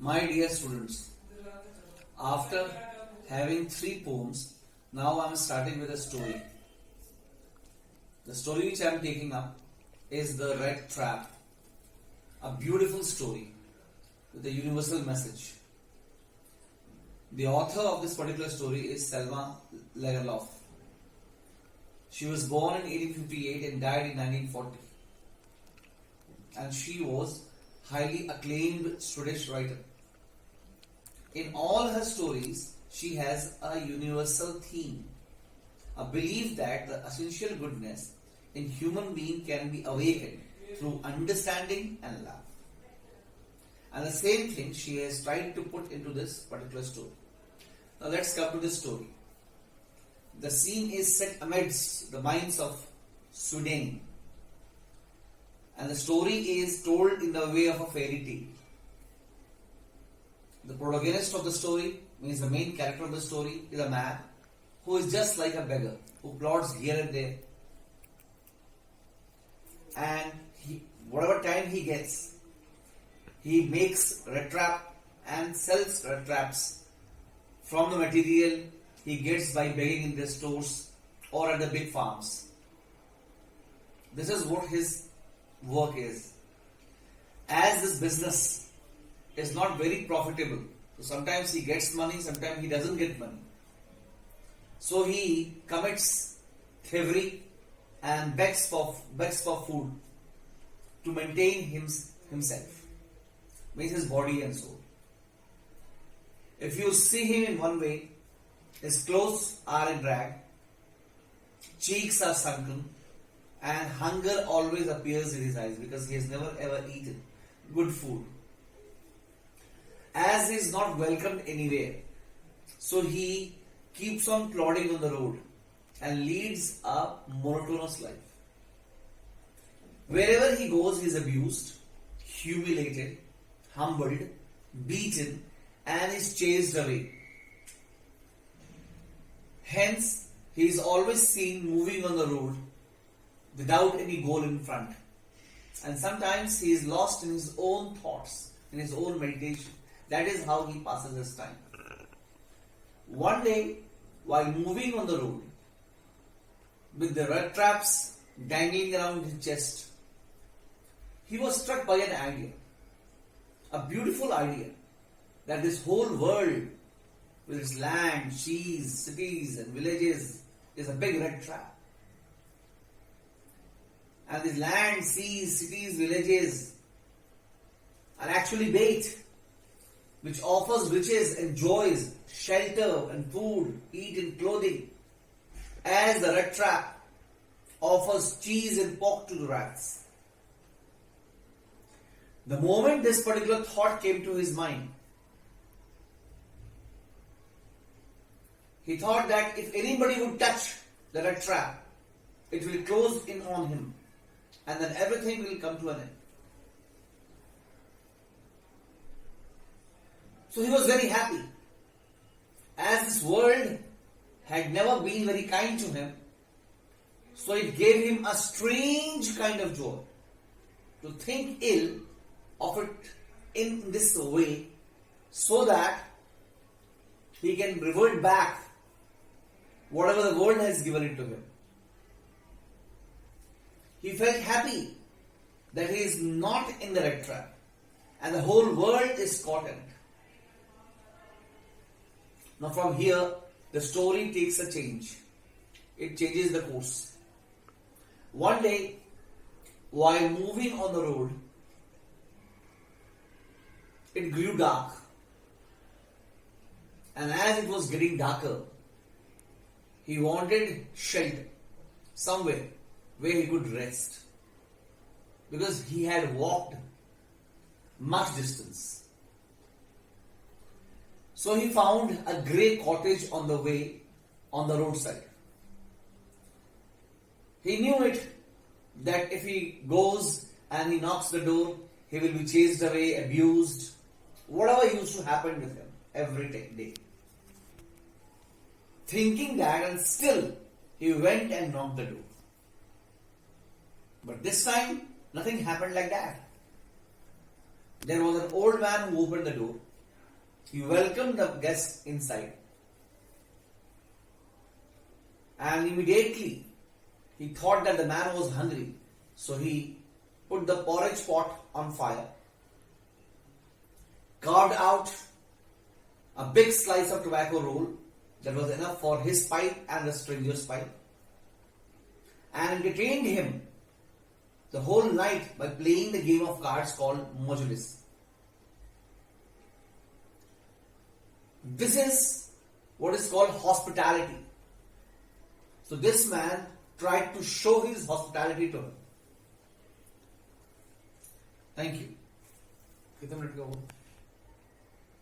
My dear students, after having 3 poems, now I am starting with a story. The story which I am taking up is The Rattrap, a beautiful story with a universal message. The author of this particular story is Selma Lagerlof. She was born in 1858 and died in 1940. And she was highly acclaimed Swedish writer. In all her stories, she has a universal theme, a belief that the essential goodness in human being can be awakened through understanding and love. And the same thing she has tried to put into this particular story. Now let's come to this story. The scene is set amidst the mines of Sweden. And the story is told in the way of a fairy tale. The protagonist of the story, means the main character of the story, is a man who is just like a beggar, who plods here and there. And whatever time he gets, he makes rattrap and sells rattraps from the material he gets by begging in the stores or at the big farms. This is what his work is. As this business is not very profitable, so sometimes he gets money, sometimes he doesn't get money. So he commits thievery and begs for food to maintain himself, means his body and soul. If you see him in one way, his clothes are in rag, cheeks are sunken, and hunger always appears in his eyes because he has never ever eaten good food. As he is not welcomed anywhere, so he keeps on plodding on the road and leads a monotonous life. Wherever he goes, he is abused, humiliated, humbled, beaten, and is chased away. Hence, he is always seen moving on the road without any goal in front. And sometimes he is lost in his own thoughts, in his own meditation. That is how he passes his time. One day, while moving on the road, with the rat traps dangling around his chest, he was struck by an idea, a beautiful idea, that this whole world, with its land, seas, cities and villages, is a big rat trap. And these land, seas, cities, villages are actually bait, which offers riches and joys, shelter and food, eat and clothing, as the rat trap offers cheese and pork to the rats. The moment this particular thought came to his mind, he thought that if anybody would touch the rat trap, it will close in on him, and then everything will come to an end. So he was very happy. As this world had never been very kind to him, so it gave him a strange kind of joy to think ill of it in this way, so that he can revert back whatever the world has given it to him. He felt happy that he is not in the rat trap and the whole world is caught in it. Now from here, the story takes a change. It changes the course. One day, while moving on the road, it grew dark. And as it was getting darker, he wanted shelter, somewhere where he could rest. Because he had walked much distance. So he found a grey cottage on the way, on the roadside. He knew it that if he goes and he knocks the door, he will be chased away, abused, whatever used to happen with him every day. Thinking that, and still he went and knocked the door. But this time, nothing happened like that. There was an old man who opened the door He welcomed the guest inside, and immediately he thought that the man was hungry, so he put the porridge pot on fire, carved out a big slice of tobacco roll that was enough for his pipe and the stranger's pipe, and entertained him the whole night by playing the game of cards called Mojulis. This is what is called hospitality. So this man tried to show his hospitality to him. Thank you. कितने minute का हुआ?